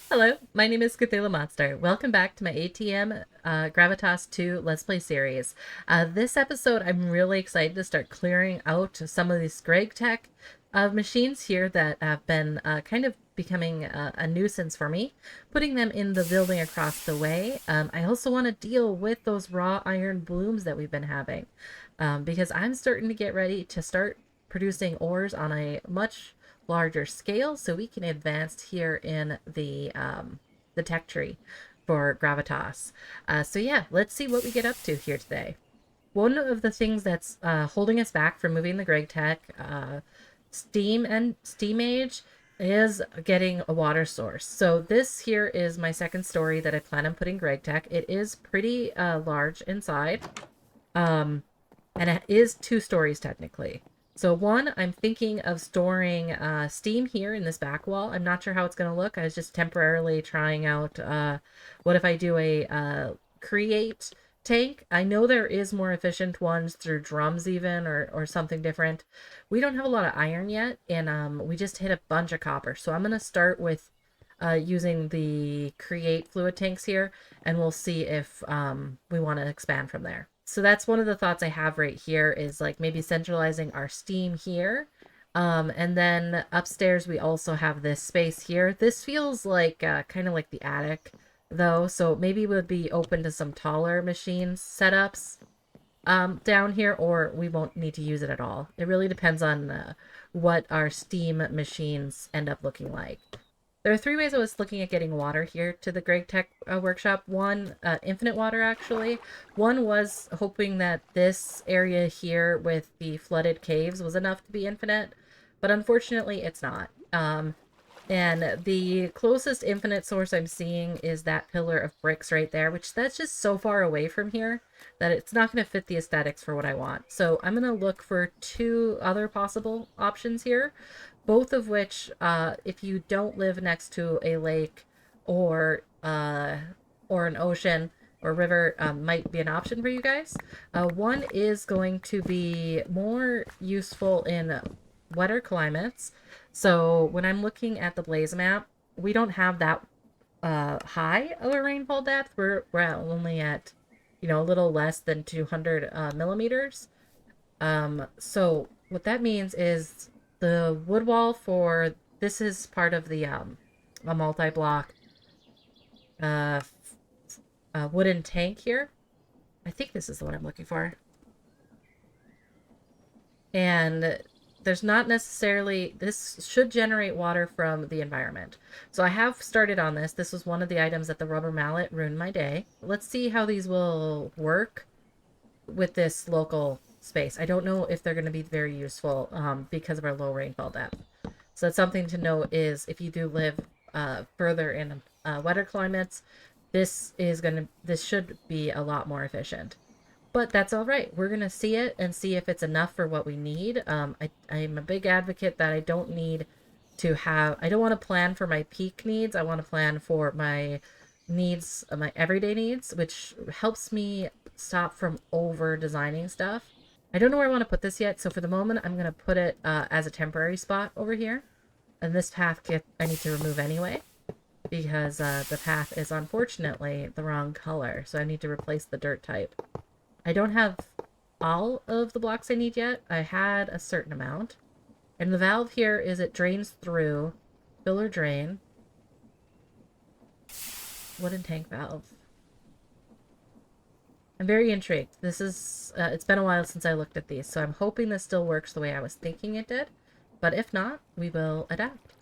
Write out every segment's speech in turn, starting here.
Hello, my name is Cthulhamonster. Welcome back to my ATM Gravitas 2 Let's Play series. This episode, I'm really excited to start clearing out some of these Gregtech machines here that have been kind of becoming a nuisance for me, putting them in the building across the way. I also want to deal with those raw iron blooms that we've been having because I'm starting to get ready to start producing ores on a much larger scale so we can advance here in the tech tree for Gravitas. So yeah, let's see what we get up to here today. One of the things that's holding us back from moving the Gregtech Steam and Steam Age is getting a water source. So this here is my second story that I plan on putting Gregtech. It is pretty large inside. Um, and it is 2 stories technically. So one, I'm thinking of storing steam here in this back wall. I'm not sure how it's going to look. I was just temporarily trying out what if I do a create tank. I know there is more efficient ones through drums even or something different. We don't have a lot of iron yet, and we just hit a bunch of copper. So I'm going to start with using the create fluid tanks here, and we'll see if we want to expand from there. So that's one of the thoughts I have right here is like maybe centralizing our steam here. And then upstairs we also have this space here. This feels like kind of like the attic though, so maybe we'll be open to some taller machines setups down here, or we won't need to use it at all. It really depends on what our steam machines end up looking like. There are 3 ways I was looking at getting water here to the Gregtech workshop. One, infinite water actually. One was hoping that this area here with the flooded caves was enough to be infinite, but unfortunately it's not. And the closest infinite source I'm seeing is that pillar of bricks right there, which that's just so far away from here that it's not going to fit the aesthetics for what I want. So I'm going to look for 2 other possible options here, both of which, if you don't live next to a lake or or an ocean or river, might be an option for you guys. One is going to be more useful in wetter climates. So when I'm looking at the blaze map, we don't have that high of a rainfall depth. We're only at, a little less than 200 millimeters. So what that means is the wood wall for this is part of the a multi-block uh, wooden tank here. I think this is the one I'm looking for. And there's not necessarily, this should generate water from the environment. So I have started on this. This was one of the items that the rubber mallet ruined my day. Let's see how these will work with this local space. I don't know if they're going to be very useful because of our low rainfall depth. So that's something to note is if you do live further in wetter climates, this should be a lot more efficient. But that's all right. We're going to see it and see if it's enough for what we need. I'm a big advocate that I don't need to have, I don't want to plan for my peak needs. I want to plan for my needs, my everyday needs, which helps me stop from over designing stuff. I don't know where I want to put this yet. So for the moment, I'm going to put it as a temporary spot over here. And this path I need to remove anyway, because the path is unfortunately the wrong color. So I need to replace the dirt type. I don't have all of the blocks I need yet. I had a certain amount. And the valve here is it drains through, fill or drain. Wooden tank valve. I'm very intrigued. This is, it's been a while since I looked at these, so I'm hoping this still works the way I was thinking it did. But if not, we will adapt.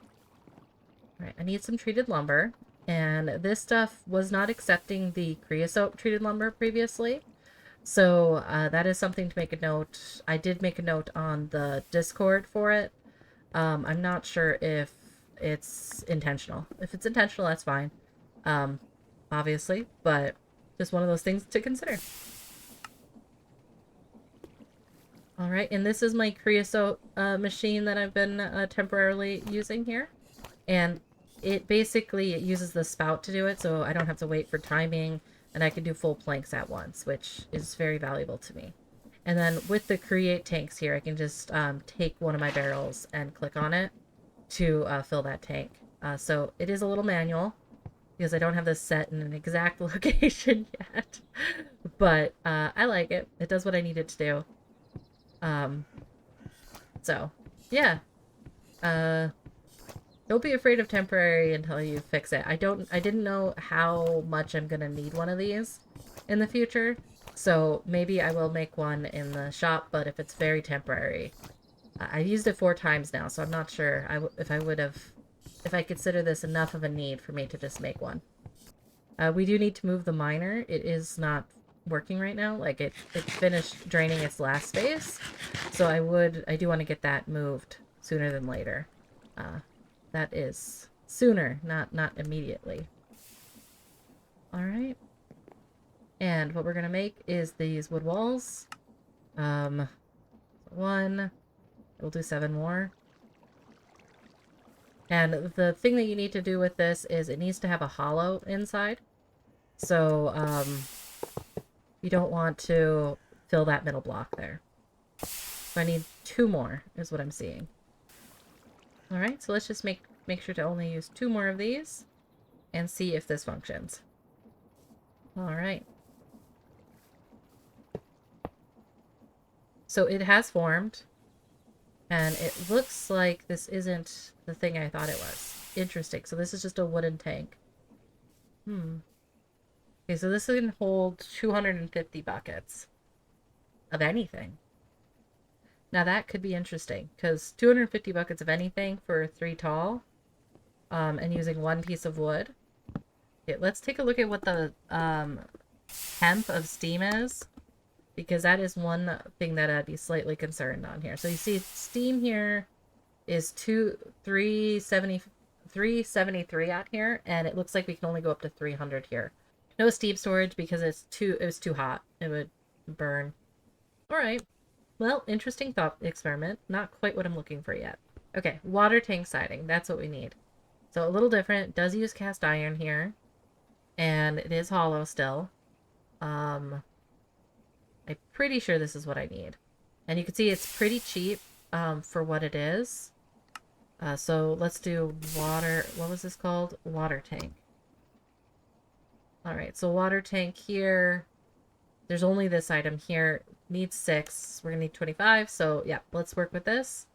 All right, I need some treated lumber. And this stuff was not accepting the creosote treated lumber previously. So that is something to make a note. I did make a note on the Discord for it. I'm not sure if it's intentional. If it's intentional, that's fine. Obviously, but just one of those things to consider. All right, and this is my creosote machine that I've been temporarily using here. And it basically uses the spout to do it, so I don't have to wait for timing. And I can do full planks at once, which is very valuable to me. And then with the create tanks here, I can just take one of my barrels and click on it to fill that tank. So it is a little manual, because I don't have this set in an exact location yet. But I like it. It does what I need it to do. Um, so yeah. Uh, don't be afraid of temporary until you fix it. I didn't know how much I'm gonna need one of these in the future. So maybe I will make one in the shop, but if it's very temporary. I've used it 4 times now, so I'm not sure if I would have, if I consider this enough of a need for me to just make one. We do need to move the miner. It is not working right now. Like it finished draining its last space. So I do want to get that moved sooner than later. That is sooner, not immediately. All right. And what we're going to make is these wood walls. 1. We'll do 7 more. And the thing that you need to do with this is it needs to have a hollow inside. So, you don't want to fill that middle block there. So I need 2 more, is what I'm seeing. Alright, so let's just make sure to only use 2 more of these and see if this functions. Alright. So it has formed, and it looks like this isn't the thing I thought it was. Interesting. So this is just a wooden tank. Okay, so this can hold 250 buckets of anything. Now that could be interesting, because 250 buckets of anything for 3 tall, and using 1 piece of wood. Okay, let's take a look at what the temp of steam is, because that is one thing that I'd be slightly concerned on here. So you see steam here is 373 out here, and it looks like we can only go up to 300 here. No steam storage because it was too hot. It would burn. All right. Well, interesting thought experiment. Not quite what I'm looking for yet. Okay, water tank siding. That's what we need. So a little different. It does use cast iron here, and it is hollow still. I'm pretty sure this is what I need. And you can see it's pretty cheap for what it is. So let's do water. What was this called? Water tank. All right, so water tank here. There's only this item here. Needs 6. We're gonna need 25. So yeah, let's work with this.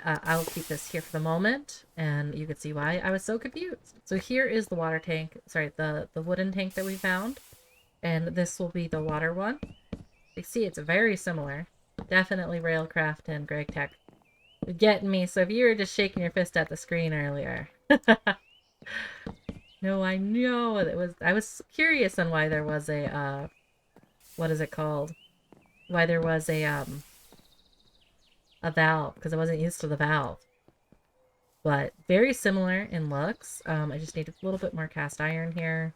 I'll keep this here for the moment, and you can see why I was so confused. So here is the water tank. Sorry, the wooden tank that we found, and this will be the water one. You see, it's very similar. Definitely Railcraft and Gregtech getting me. So if you were just shaking your fist at the screen earlier. No, I know it was. I was curious on why there was a what is it called? Why there was a valve, because I wasn't used to the valve. But very similar in looks. I just need a little bit more cast iron here,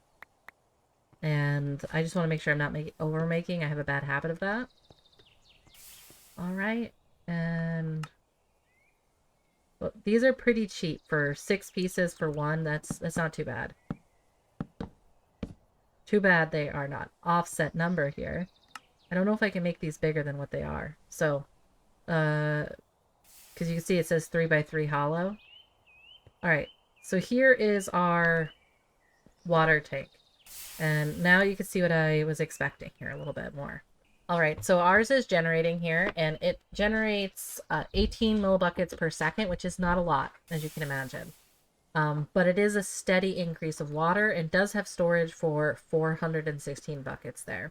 and I just want to make sure I'm not over making. I have a bad habit of that. All right, and well, these are pretty cheap for 6 pieces for 1. That's not too bad. Too bad they are not offset number here. I don't know if I can make these bigger than what they are. So, because you can see it says 3x3 hollow. All right, so here is our water tank. And now you can see what I was expecting here a little bit more. All right, so ours is generating here, and it generates 18 millibuckets per second, which is not a lot, as you can imagine. But it is a steady increase of water and does have storage for 416 buckets there.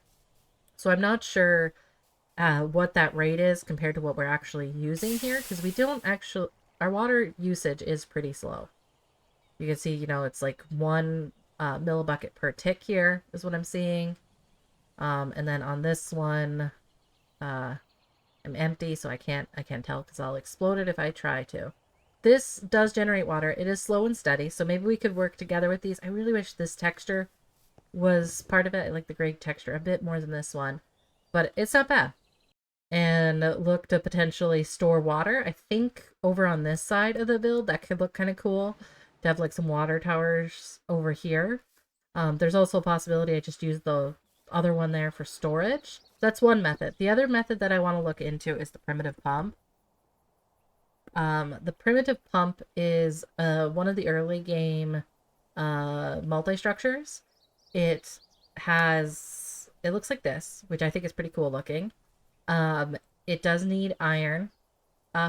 So I'm not sure what that rate is compared to what we're actually using here, because we don't actually, our water usage is pretty slow. You can see, you know, it's like 1 millibucket per tick here is what I'm seeing. And then on this one, I'm empty, so I can't tell because I'll explode it if I try to. This does generate water. It is slow and steady, so maybe we could work together with these. I really wish this texture was part of it. I like the gray texture a bit more than this one, but it's not bad. And look to potentially store water. I think over on this side of the build, that could look kind of cool to have like some water towers over here. There's also a possibility I just use the other one there for storage. That's one method. The other method that I want to look into is the primitive pump. The primitive pump is one of the early game multi-structures. It it looks like this, which I think is pretty cool looking. Um, it does need iron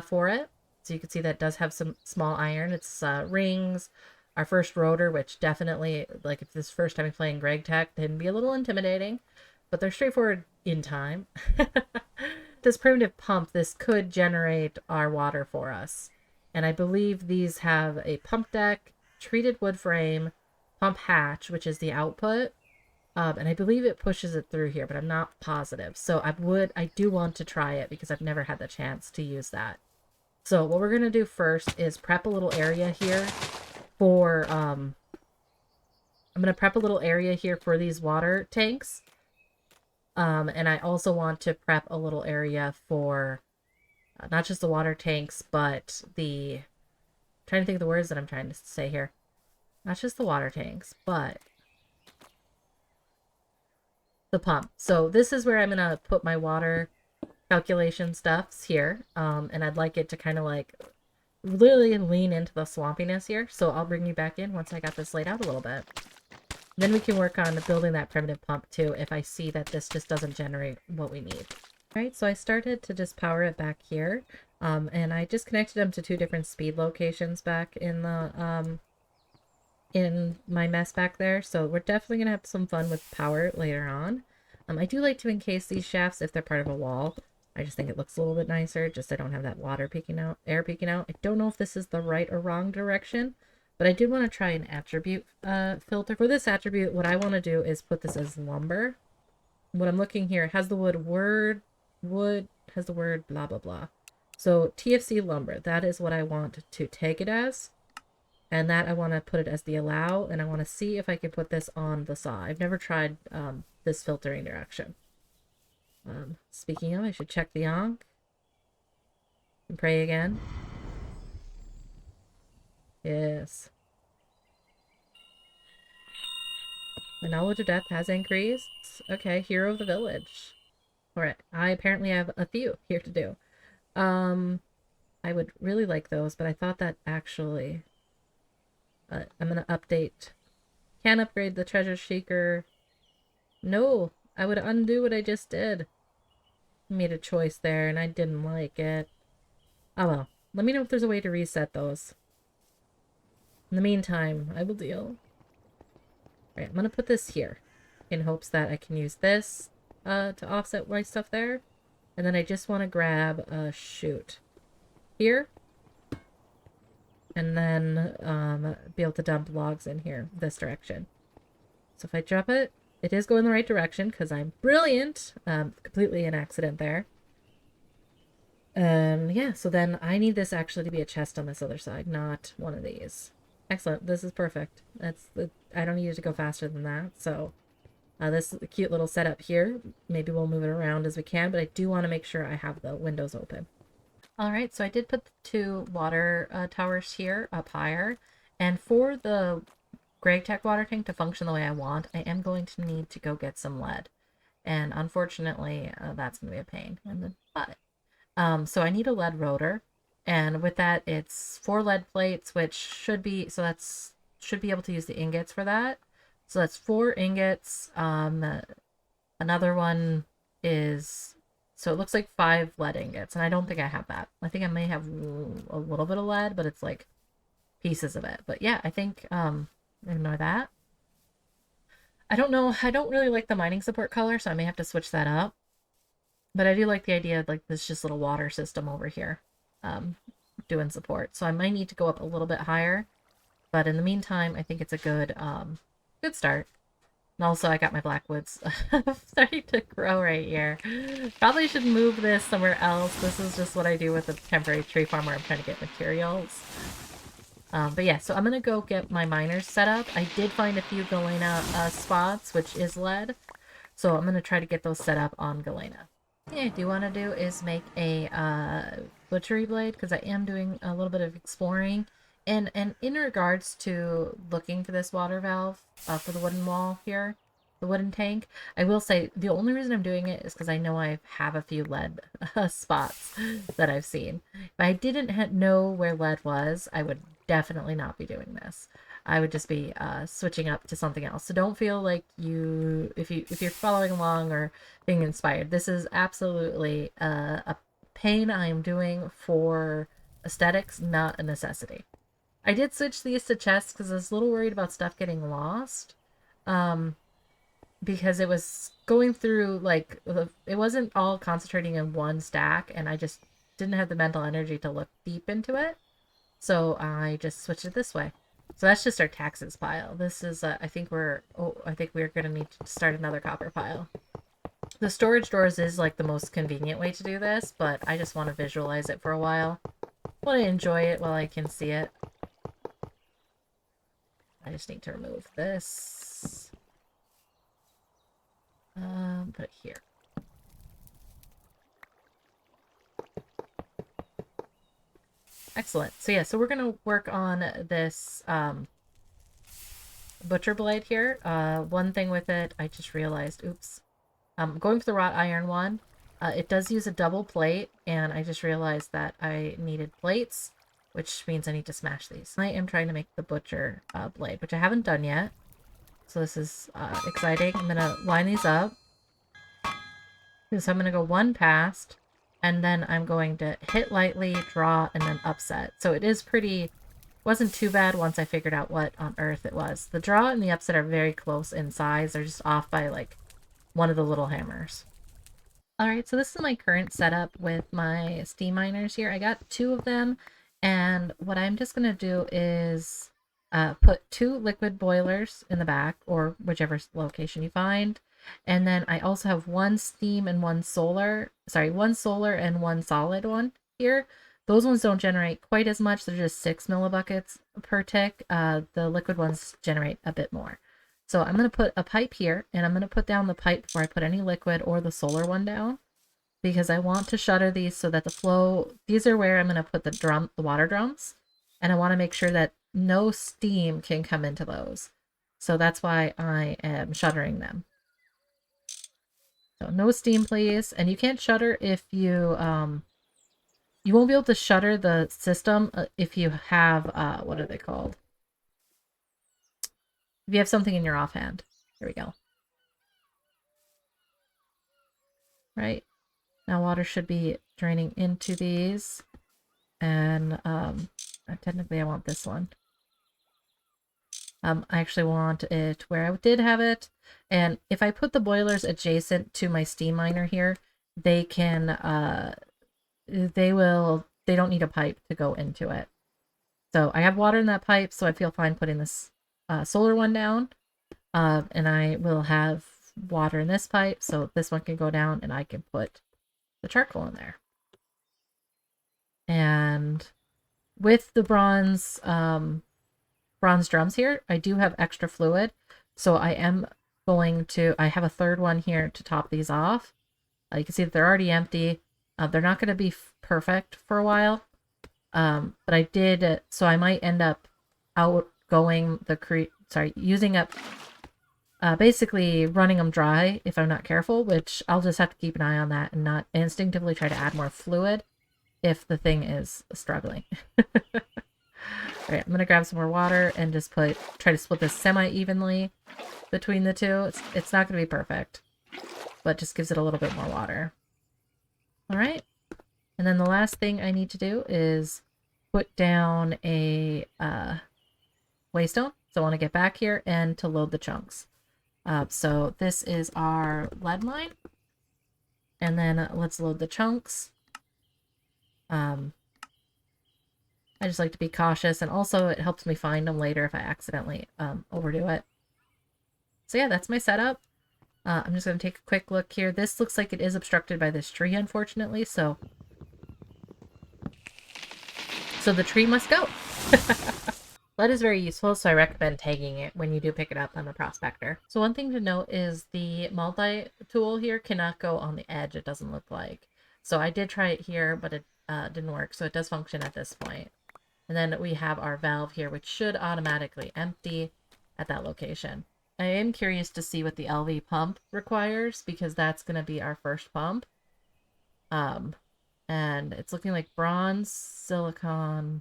for it. So you can see that does have some small iron. It's rings, our first rotor, which definitely, like if this first time playing Gregtech, can be a little intimidating, but they're straightforward in time. This primitive pump, this could generate our water for us. And I believe these have a pump deck, treated wood frame, pump hatch, which is the output. And I believe it pushes it through here, but I'm not positive. So I do want to try it because I've never had the chance to use that. So what we're going to do first is prep a little area here for, I'm going to prep a little area here for these water tanks. And I also want to prep a little area for not just the water tanks, but I'm trying to think of the words that I'm trying to say here. Not just the water tanks, but the pump. So this is where I'm going to put my water calculation stuffs here. And I'd like it to kind of like literally lean into the swampiness here. So I'll bring you back in once I got this laid out a little bit. Then we can work on building that primitive pump too if I see that this just doesn't generate what we need. All right, so I started to just power it back here. And I just connected them to 2 different speed locations back in the in my mess back there. So we're definitely going to have some fun with power later on. I do like to encase these shafts if they're part of a wall. I just think it looks a little bit nicer, just so I don't have that water peeking out, air peeking out. I don't know if this is the right or wrong direction, but I did want to try an attribute filter. For this attribute, what I want to do is put this as lumber. What I'm looking here, it has the wood, has the word blah, blah, blah. So TFC lumber, that is what I want to take it as. And that I want to put it as the allow, and I want to see if I can put this on the saw. I've never tried this filtering direction. Speaking of, I should check the Ankh and pray again. Yes. My knowledge of death has increased. Okay, hero of the village. Alright, I apparently have a few here to do. I would really like those, but I thought that actually... I'm going to update. Can't upgrade the treasure seeker. No, I would undo what I just did. Made a choice there and I didn't like it. Oh well, let me know if there's a way to reset those. In the meantime, I will deal. Alright, I'm going to put this here in hopes that I can use this to offset my stuff there. And then I just want to grab a chute here. And then be able to dump logs in here, this direction. So if I drop it, it is going the right direction because I'm brilliant. Completely an accident there. Yeah, so then I need this actually to be a chest on this other side, not one of these. Excellent, this is perfect. I don't need it to go faster than that, so this is a cute little setup here. Maybe we'll move it around as we can, but I do want to make sure I have the windows open. Alright, so I did put the 2 water towers here up higher, and for the Gregtech water tank to function the way I want, I am going to need to go get some lead. And unfortunately, that's going to be a pain in the butt. So I need a lead rotor, and with that, it's 4 lead plates, which should be able to use the ingots for that. So that's 4 ingots. Another one is... So it looks like 5 lead ingots, and I don't think I have that. I think I may have a little bit of lead, but it's like pieces of it. But yeah, I think, ignore that. I don't know, I don't really like the mining support color, so I may have to switch that up. But I do like the idea of like this just little water system over here doing support. So I might need to go up a little bit higher. But in the meantime, I think it's a good start. And also, I got my blackwoods starting to grow right here. Probably should move this somewhere else. This is just what I do with a temporary tree farm where I'm trying to get materials. But yeah, so I'm going to go get my miners set up. I did find a few Galena spots, which is lead. So I'm going to try to get those set up on Galena. The thing I do want to do is make a butchery blade, because I am doing a little bit of exploring. And in regards to looking for this water valve for the wooden wall here, the wooden tank, I will say the only reason I'm doing it is because I know I have a few lead spots that I've seen. If I didn't know where lead was, I would definitely not be doing this. I would just be switching up to something else. So don't feel like if you're following along or being inspired. This is absolutely a pain I am doing for aesthetics, not a necessity. I did switch these to chests because I was a little worried about stuff getting lost. Um, because it was going through like it wasn't all concentrating in one stack, and I just didn't have the mental energy to look deep into it. So I just switched it this way. So that's just our taxes pile. This is I think we're gonna need to start another copper pile. The storage doors is like the most convenient way to do this, but I just want to visualize it for a while. I want to enjoy it while I can see it. I just need to remove this. Put it here. Excellent. So yeah, so we're gonna work on this butcher blade here. One thing with it, I just realized, oops. Going for the wrought iron one, it does use a double plate, and I just realized that I needed plates, which means I need to smash these. I am trying to make the butcher blade, which I haven't done yet. So this is exciting. I'm gonna line these up. So I'm gonna go one past, and then I'm going to hit lightly, draw, and then upset. So it is pretty, wasn't too bad once I figured out what on earth it was. The draw and the upset are very close in size. They're just off by like one of the little hammers. All right, so this is my current setup with my steam miners here. I got two of them, and what I'm just gonna do is put two liquid boilers in the back, or whichever location you find. And then I also have one steam and one solar, one solar and one solid one here. Those ones don't generate quite as much. They're just 6 millibuckets per tick. The liquid ones generate a bit more. So I'm going to put a pipe here, and I'm going to put down the pipe before I put any liquid or the solar one down, because I want to shutter these so that the flow, these are where I'm going to put the water drums, and I want to make sure that no steam can come into those. So that's why I am shuttering them. So no steam, please. And you can't shutter if you won't be able to shutter the system if you have, what are they called? If you have something in your offhand. Here we go. Right? Now water should be draining into these. And technically I want this one. I actually want it where I did have it. And if I put the boilers adjacent to my steam miner here, they can, they don't need a pipe to go into it. So I have water in that pipe, so I feel fine putting this solar one down. And I will have water in this pipe, so this one can go down and I can put the charcoal in there. And with the bronze drums here, I do have extra fluid, so I am going to, I have a third one here to top these off. You can see that they're already empty. They're not going to be perfect for a while, but I did, so I might end up using up, basically running them dry if I'm not careful, which I'll just have to keep an eye on that and not instinctively try to add more fluid if the thing is struggling. All right, I'm gonna grab some more water and just try to split this semi-evenly between the two. It's not gonna be perfect, but just gives it a little bit more water. All right, and then the last thing I need to do is put down a waystone. So I want to get back here and to load the chunks. So this is our lead mine, and then let's load the chunks. I just like to be cautious, and also it helps me find them later if I accidentally overdo it. So yeah, that's my setup. I'm just going to take a quick look here. This looks like it is obstructed by this tree, unfortunately, so the tree must go. Lead is very useful, so I recommend tagging it when you do pick it up on the prospector. So one thing to note is the multi-tool here cannot go on the edge, it doesn't look like. So I did try it here, but it didn't work, so it does function at this point. And then we have our valve here, which should automatically empty at that location. I am curious to see what the LV pump requires, because that's going to be our first pump. And it's looking like bronze, silicon,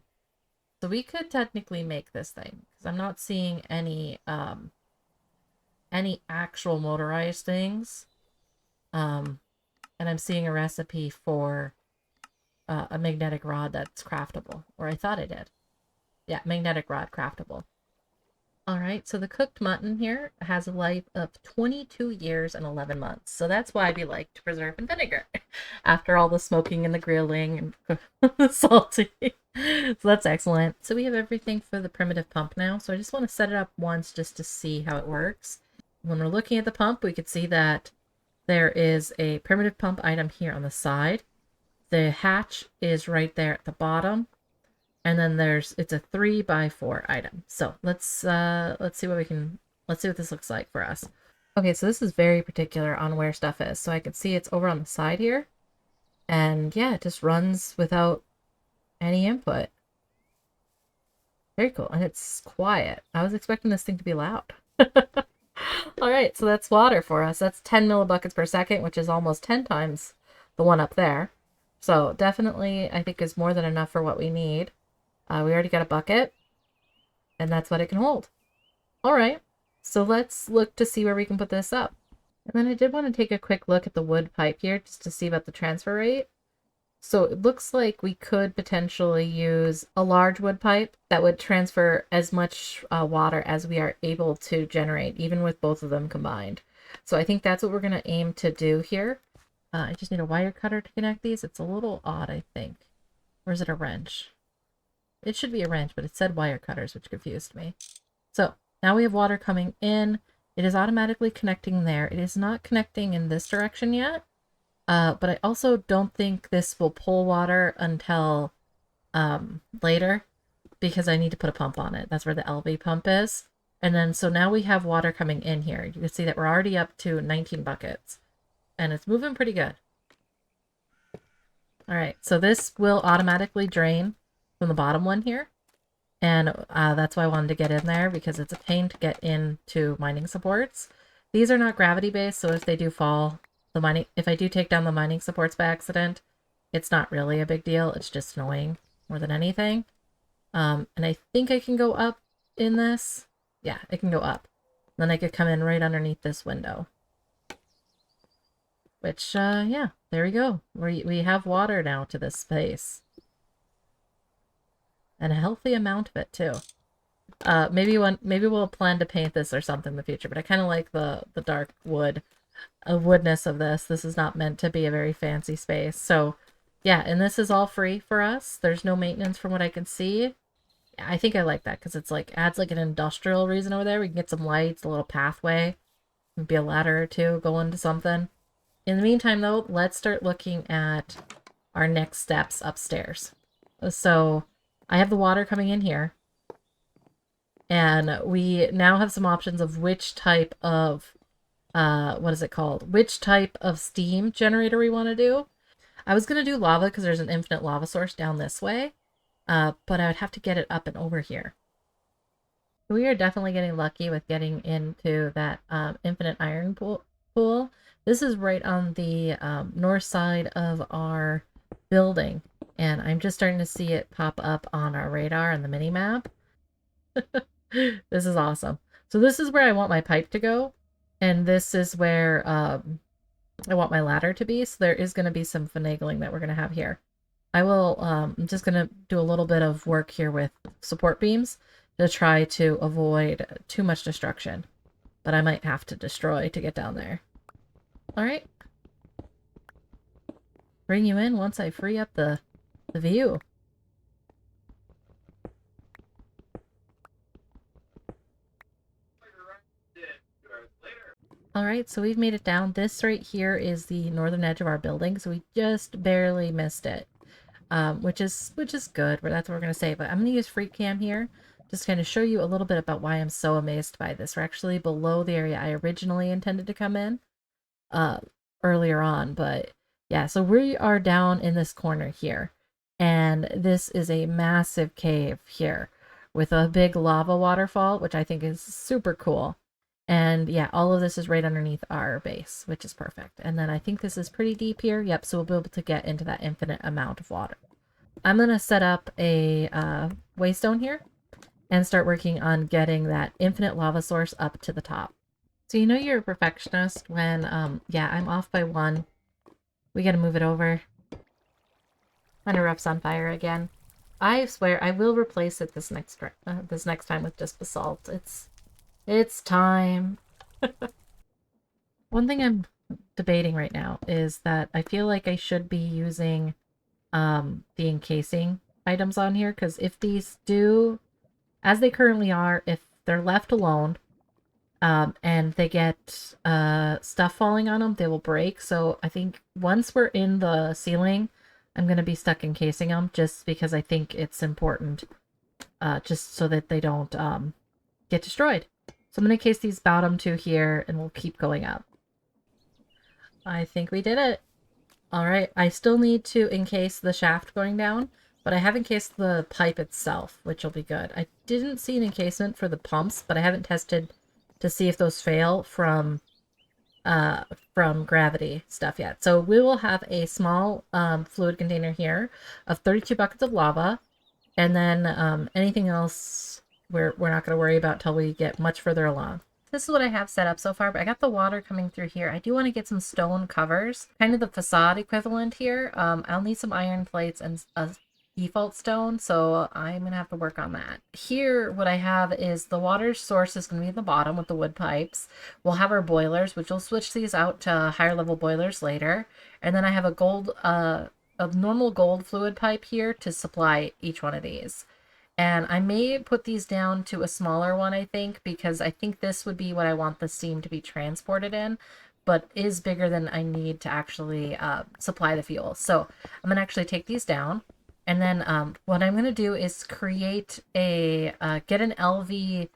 So we could technically make this thing because I'm not seeing any actual motorized things. And I'm seeing a recipe for a magnetic rod that's craftable, or I thought I did. Yeah, magnetic rod craftable. All right, so the cooked mutton here has a life of 22 years and 11 months. So that's why we like to preserve in vinegar after all the smoking and the grilling and the salty. So that's excellent. So we have everything for the primitive pump now. So I just want to set it up once just to see how it works. When we're looking at the pump, we could see that there is a primitive pump item here on the side. The hatch is right there at the bottom. And then it's a 3x4 item. So let's see what this looks like for us. Okay, so this is very particular on where stuff is. So I can see it's over on the side here. And yeah, it just runs without any input. Very cool. And it's quiet. I was expecting this thing to be loud. All right, so that's water for us. That's 10 millibuckets per second, which is almost 10 times the one up there. So definitely, I think is more than enough for what we need. We already got a bucket, and that's what it can hold. All right, so let's look to see where we can put this up. And then I did want to take a quick look at the wood pipe here just to see about the transfer rate. So it looks like we could potentially use a large wood pipe that would transfer as much water as we are able to generate, even with both of them combined. So I think that's what we're going to aim to do here. I just need a wire cutter to connect these. It's a little odd, I think. Or is it a wrench? It should be a wrench, but it said wire cutters, which confused me. So now we have water coming in. It is automatically connecting there. It is not connecting in this direction yet. But I also don't think this will pull water until later because I need to put a pump on it. That's where the LV pump is. And then, so now we have water coming in here. You can see that we're already up to 19 buckets. And it's moving pretty good. All right, so this will automatically drain from the bottom one here. And that's why I wanted to get in there because it's a pain to get into mining supports. These are not gravity based, so if they do fall, if I do take down the mining supports by accident, it's not really a big deal. It's just annoying more than anything. And I think I can go up in this. Yeah, it can go up. Then I could come in right underneath this window. Which, yeah, there we go. We have water now to this space. And a healthy amount of it, too. Maybe we'll plan to paint this or something in the future, but I kind of like the dark woodness of this. This is not meant to be a very fancy space. So, yeah, and this is all free for us. There's no maintenance from what I can see. I think I like that because it's like adds like an industrial reason over there. We can get some lights, a little pathway, maybe a ladder or two going to something. In the meantime, though, let's start looking at our next steps upstairs. So I have the water coming in here. And we now have some options of which type of, what is it called? Which type of steam generator we want to do. I was going to do lava because there's an infinite lava source down this way. But I would have to get it up and over here. We are definitely getting lucky with getting into that infinite iron pool. This is right on the north side of our building. And I'm just starting to see it pop up on our radar and the mini map. This is awesome. So this is where I want my pipe to go. And this is where I want my ladder to be. So there is going to be some finagling that we're going to have here. I'm just going to do a little bit of work here with support beams to try to avoid too much destruction. But I might have to destroy to get down there. All right. Bring you in once I free up the view. All right, so we've made it down. This right here is the northern edge of our building, so we just barely missed it, which is good. That's what we're gonna say. But I'm gonna use Freak Cam here, just kind of show you a little bit about why I'm so amazed by this. We're actually below the area I originally intended to come in, earlier on, but yeah. So we are down in this corner here, and this is a massive cave here with a big lava waterfall, which I think is super cool. And yeah, all of this is right underneath our base, which is perfect. And then I think this is pretty deep here. Yep, so we'll be able to get into that infinite amount of water. I'm going to set up a waystone here and start working on getting that infinite lava source up to the top. So you know you're a perfectionist when, yeah, I'm off by one. We gotta move it over. My erupt's on fire again. I swear I will replace it this next time with just basalt. It's time. One thing I'm debating right now is that I feel like I should be using the encasing items on here, because if these do, as they currently are, if they're left alone, and they get stuff falling on them, they will break. So I think once we're in the ceiling, I'm going to be stuck encasing them, just because I think it's important, just so that they don't get destroyed. So I'm going to encase these bottom two here, and we'll keep going up. I think we did it. All right, I still need to encase the shaft going down, but I have encased the pipe itself, which will be good. I didn't see an encasement for the pumps, but I haven't tested to see if those fail from gravity stuff yet. So we will have a small fluid container here of 32 buckets of lava, and then anything else we're not going to worry about till we get much further along. This is what I have set up so far, but I got the water coming through here. I do want to get some stone covers, kind of the facade equivalent here. I'll need some iron plates and a default stone, so I'm going to have to work on that. Here, what I have is the water source is going to be at the bottom with the wood pipes. We'll have our boilers, which we'll switch these out to higher level boilers later. And then I have a normal gold fluid pipe here to supply each one of these. And I may put these down to a smaller one, I think, because I think this would be what I want the steam to be transported in, but is bigger than I need to actually supply the fuel. So I'm going to actually take these down. And then what I'm going to do is create get an LV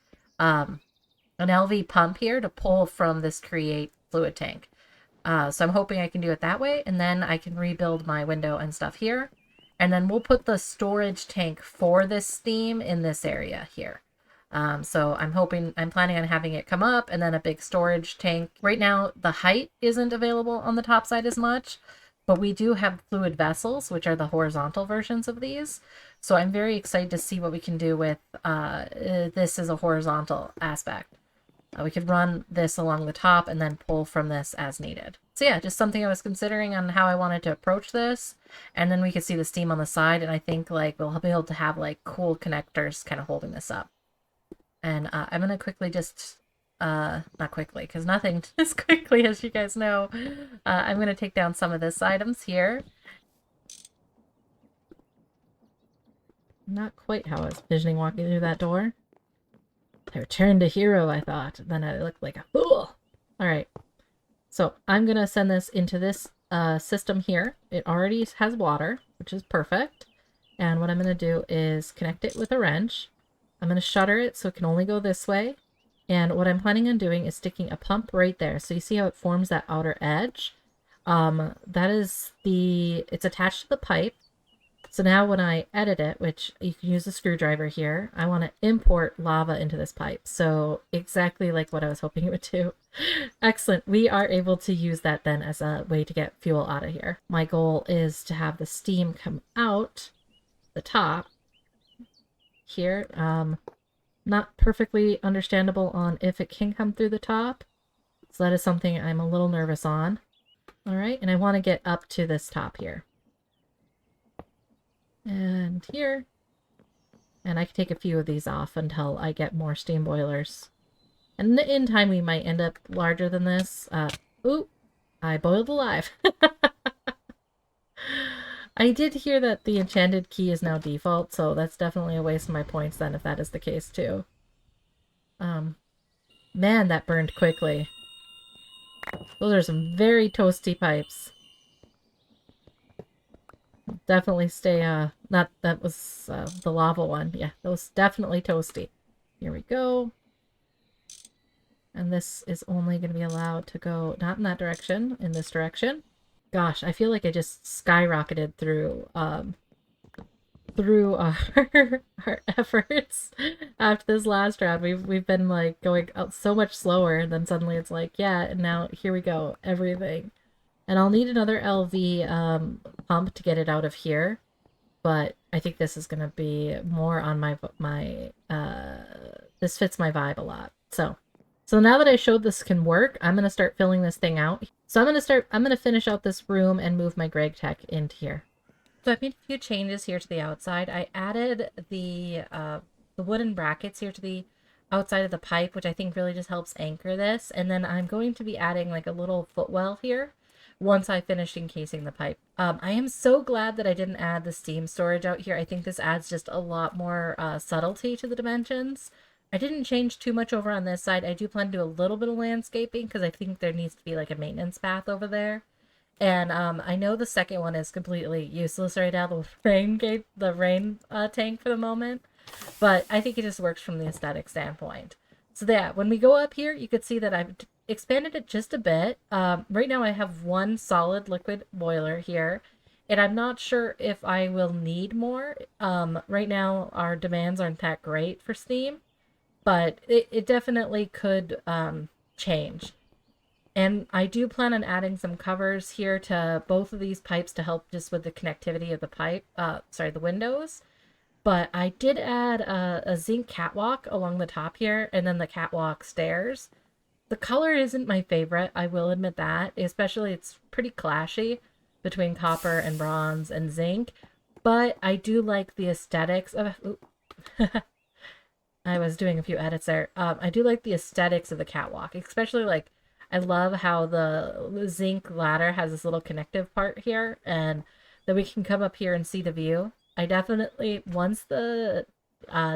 pump here to pull from this create fluid tank. So I'm hoping I can do it that way, and then I can rebuild my window and stuff here. And then we'll put the storage tank for this steam in this area here. So I'm planning on having it come up and then a big storage tank. Right now, the height isn't available on the top side as much, but we do have fluid vessels, which are the horizontal versions of these. So I'm very excited to see what we can do with this as a horizontal aspect. We could run this along the top and then pull from this as needed. So yeah, just something I was considering on how I wanted to approach this. And then we could see the steam on the side, and I think like we'll be able to have like cool connectors kind of holding this up. And I'm going to quickly just, not quickly, because nothing as quickly as you guys know. I'm going to take down some of this items here. Not quite how I was envisioning walking through that door. I returned a hero, I thought. Then I looked like a fool. Alright. So I'm going to send this into this system here. It already has water, which is perfect. And what I'm going to do is connect it with a wrench. I'm going to shutter it so it can only go this way. And what I'm planning on doing is sticking a pump right there. So you see how it forms that outer edge? It's attached to the pipe. So now when I edit it, which you can use a screwdriver here, I want to import lava into this pipe. So exactly like what I was hoping it would do. Excellent. We are able to use that then as a way to get fuel out of here. My goal is to have the steam come out the top here. Not perfectly understandable on if it can come through the top. So that is something I'm a little nervous on. All right, and I want to get up to this top here. And here. And I can take a few of these off until I get more steam boilers. And in time we might end up larger than this. Ooh, I boiled alive. I did hear that the enchanted key is now default, so that's definitely a waste of my points then if that is the case too. Man, that burned quickly. Those are some very toasty pipes. Definitely stay, that was the lava one. Yeah, that was definitely toasty. Here we go. And this is only going to be allowed to go, not in that direction, in this direction. Gosh, I feel like I just skyrocketed through, our efforts after this last round. We've been, like, going out so much slower, and then suddenly it's like, yeah, and now here we go, everything. And I'll need another LV pump to get it out of here. but I think this is going to be more on this fits my vibe a lot. So now that I showed this can work, I'm going to start filling this thing out. So I'm going to finish out this room and move my Gregtech into here. So I've made a few changes here to the outside. I added the wooden brackets here to the outside of the pipe, which I think really just helps anchor this. And then I'm going to be adding like a little footwell here once I finish encasing the pipe. I am so glad that I didn't add the steam storage out here. I think this adds just a lot more subtlety to the dimensions. I didn't change too much over on this side. I do plan to do a little bit of landscaping because I think there needs to be like a maintenance path over there. And I know the second one is completely useless right now, the rain tank for the moment. But I think it just works from the aesthetic standpoint. So yeah, when we go up here, you could see that I've expanded it just a bit. Right now I have one solid liquid boiler here. And I'm not sure if I will need more. Right now our demands aren't that great for steam. But it definitely could change. And I do plan on adding some covers here to both of these pipes to help just with the connectivity of the windows. But I did add a zinc catwalk along the top here, and then the catwalk stairs. The color isn't my favorite, I will admit that. Especially it's pretty clashy between copper and bronze and zinc. But I do like the aesthetics of... I was doing a few edits there. I do like the aesthetics of the catwalk, especially like I love how the zinc ladder has this little connective part here, and that we can come up here and see the view. I definitely, once the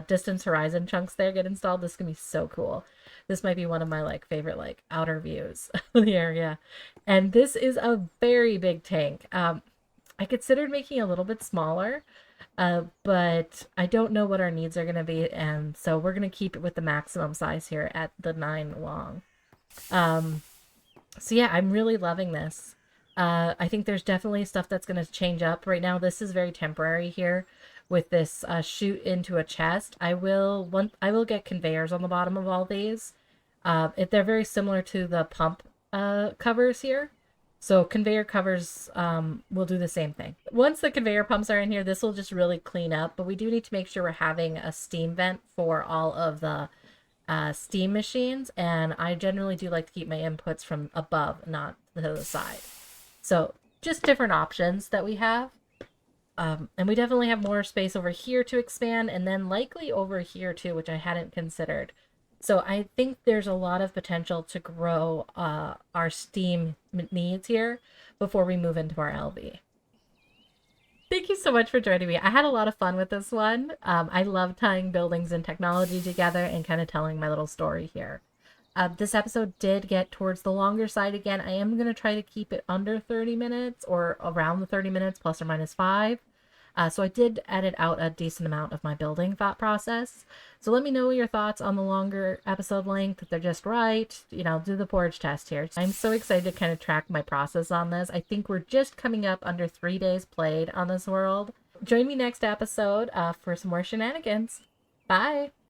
distance horizon chunks there get installed, this is gonna be so cool. This might be one of my like favorite like outer views of the area. And this is a very big tank. I considered making it a little bit smaller, but I don't know what our needs are gonna be, and so we're gonna keep it with the maximum size here at the 9 long. So yeah, I'm really loving this. I think there's definitely stuff that's going to change up. Right now, this is very temporary here with this chute into a chest. I will get conveyors on the bottom of all these. They're very similar to the pump covers here. So conveyor covers will do the same thing. Once the conveyor pumps are in here, this will just really clean up. But we do need to make sure we're having a steam vent for all of the steam machines, and I generally do like to keep my inputs from above, not to the side. So just different options that we have. And we definitely have more space over here to expand, and then likely over here too, which I hadn't considered. So I think there's a lot of potential to grow our steam needs here before we move into our LV. Thank you so much for joining me. I had a lot of fun with this one. I love tying buildings and technology together and kind of telling my little story here. This episode did get towards the longer side again. I am going to try to keep it under 30 minutes or around the 30 minutes, plus or minus 5. So I did edit out a decent amount of my building thought process. So let me know your thoughts on the longer episode length, if they're just right. You know, do the porridge test here. I'm so excited to kind of track my process on this. I think we're just coming up under 3 days played on this world. Join me next episode for some more shenanigans. Bye!